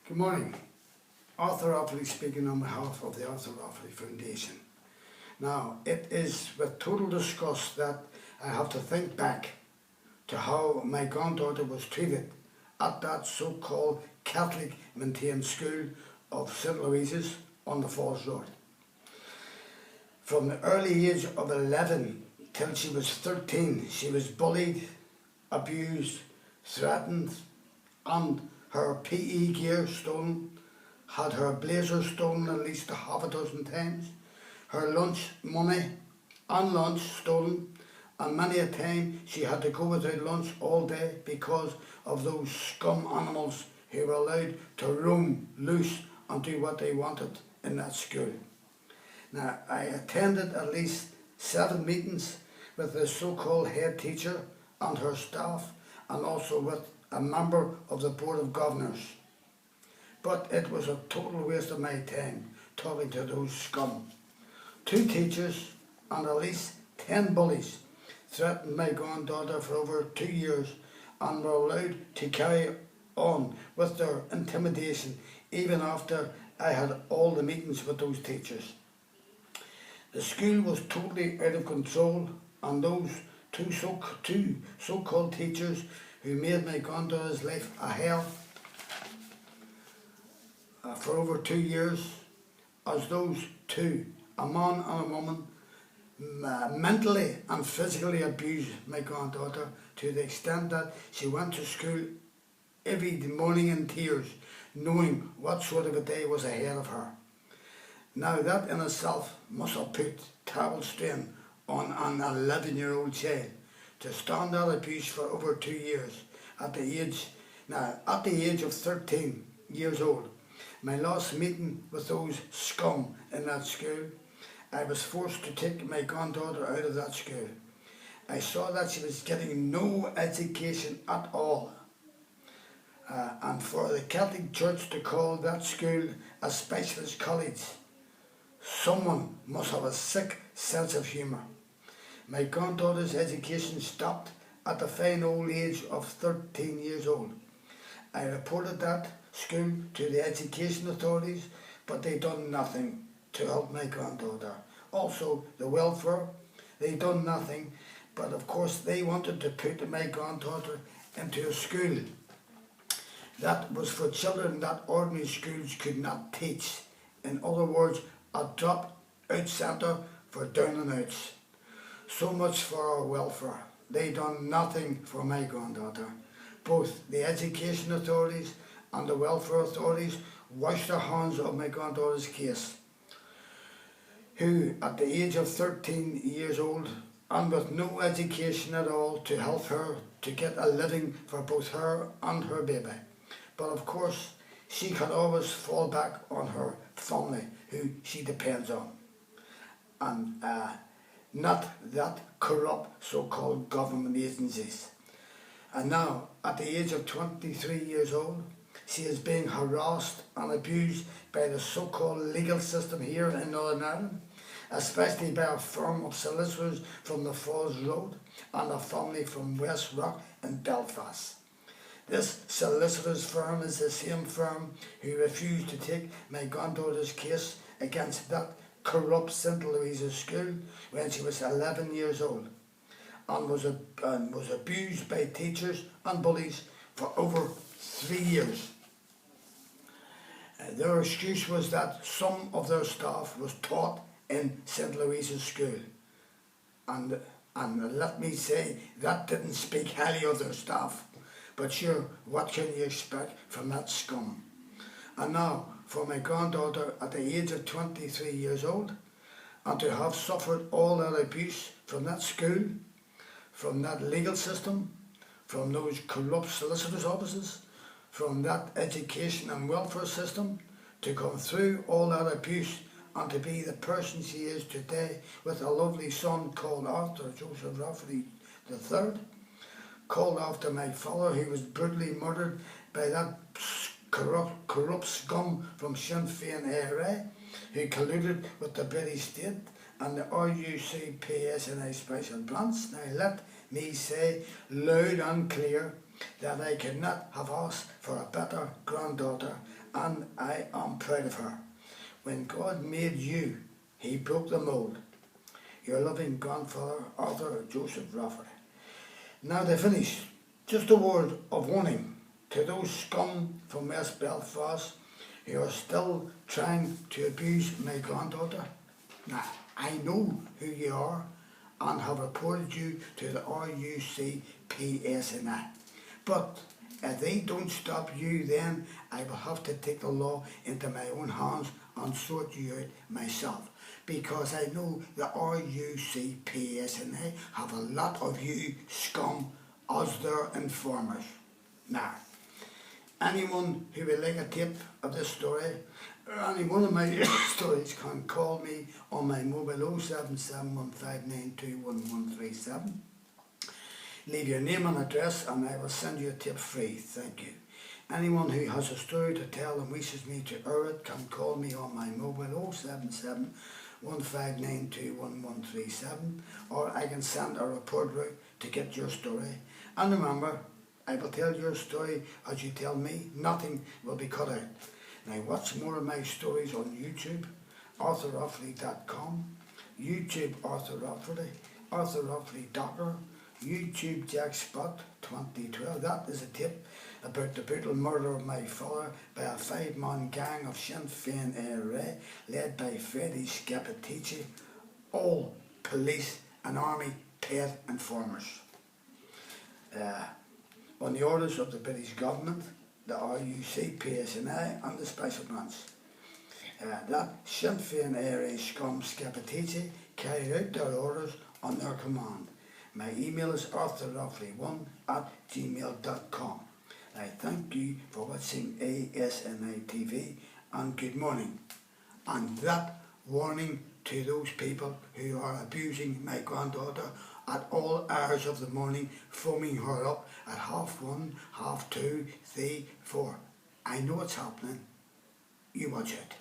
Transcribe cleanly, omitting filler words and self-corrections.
Good morning. Arthur Offaly speaking on behalf of the Arthur Offaly Foundation. Now, it is with total disgust that I have to think back to how my granddaughter was treated at that so-called Catholic maintained school of St. Louise's on the Falls Road. From the early age of 11 till she was 13, she was bullied, abused, threatened, and her PE gear stolen, had her blazer stolen at least half a dozen times, her lunch money and lunch stolen, and many a time she had to go without lunch all day because of those scum animals who were allowed to roam loose and do what they wanted in that school. Now, I attended at least 7 meetings with the so-called head teacher and her staff, and also with a member of the Board of Governors. But it was a total waste of my time talking to those scum. 2 teachers and at least 10 bullies threatened my granddaughter for over 2 years and were allowed to carry on with their intimidation even after I had all the meetings with those teachers. The school was totally out of control, and those two so-called teachers who made my granddaughter's life a hell for over 2 years, as those two, a man and a woman, mentally and physically abused my granddaughter to the extent that she went to school every morning in tears, knowing what sort of a day was ahead of her. Now that in itself must have put terrible strain on an 11-year-old child to stand that abuse for over 2 years at the age of 13 years old. My last meeting with those scum in that school, I was forced to take my granddaughter out of that school. I saw that she was getting no education at all. And for the Catholic Church to call that school a specialist college, someone must have a sick sense of humour. My granddaughter's education stopped at the fine old age of 13 years old. I reported that school to the education authorities, but they done nothing to help my granddaughter. Also, the welfare, they done nothing, but of course they wanted to put my granddaughter into a school that was for children that ordinary schools could not teach. In other words, a drop-out centre for down and outs. So much for our welfare. They done nothing for my granddaughter. Both the education authorities and the welfare authorities washed their hands of my granddaughter's case, who at the age of 13 years old and with no education at all to help her to get a living for both her and her baby. But of course, she can always fall back on her family, who she depends on, and not that corrupt so-called government agencies. And now, at the age of 23 years old, she is being harassed and abused by the so-called legal system here in Northern Ireland, especially by a firm of solicitors from the Falls Road and a family from West Rock in Belfast. This solicitor's firm is the same firm who refused to take my granddaughter's case against that corrupt St. Louise's school when she was 11 years old, and was abused by teachers and bullies for over 3 years. Their excuse was that some of their staff was taught in St. Louise's school, and let me say, that didn't speak highly of their staff. But sure, what can you expect from that scum? And now, for my granddaughter at the age of 23 years old, and to have suffered all that abuse from that school, from that legal system, from those corrupt solicitors' offices, from that education and welfare system, to come through all that abuse and to be the person she is today with a lovely son called Arthur Joseph Offaly III, called after my father, who was brutally murdered by that corrupt scum from Sinn Féin ARA, who colluded with the British state and the RUCPSNI Special Branch. Now let me say loud and clear that I could not have asked for a better granddaughter, and I am proud of her. When God made you, he broke the mould. Your loving grandfather, Arthur Joseph Rafferty. Now to finish, just a word of warning to those scum from West Belfast who are still trying to abuse my granddaughter. Now, I know who you are and have reported you to the RUCPSNI. But if they don't stop you, then I will have to take the law into my own hands and sort you out myself. Because I know the RUCPSNI have a lot of you scum as their informers. Now, anyone who would like a tape of this story, or any one of my stories, can call me on my mobile 07715921137. Leave your name and address and I will send you a tip free. Thank you. Anyone who has a story to tell and wishes me to air it can call me on my mobile 07715921137, or I can send a report route to get your story. And remember, I will tell your story as you tell me. Nothing will be cut out. Now watch more of my stories on YouTube, arthurrafferty.com, YouTube Arthur Rafferty, Arthur Rafferty Docker, YouTube Jack Spot 2012. That is a tip about the brutal murder of my father by a 5-man gang of Sinn Féin IRA led by Freddie Scapitici, all police and army paid informers. On the orders of the British government, the RUCPSNI and the Special Branch. That Sinn Féin IRA scum Scapitici carried out their orders on their command. My email is arthurrafferty1@gmail.com. I thank you for watching ASNI TV and good morning. And that warning to those people who are abusing my granddaughter at all hours of the morning, phoning her up at 1:30, 2:30, 3:00, 4:00. I know it's happening. You watch it.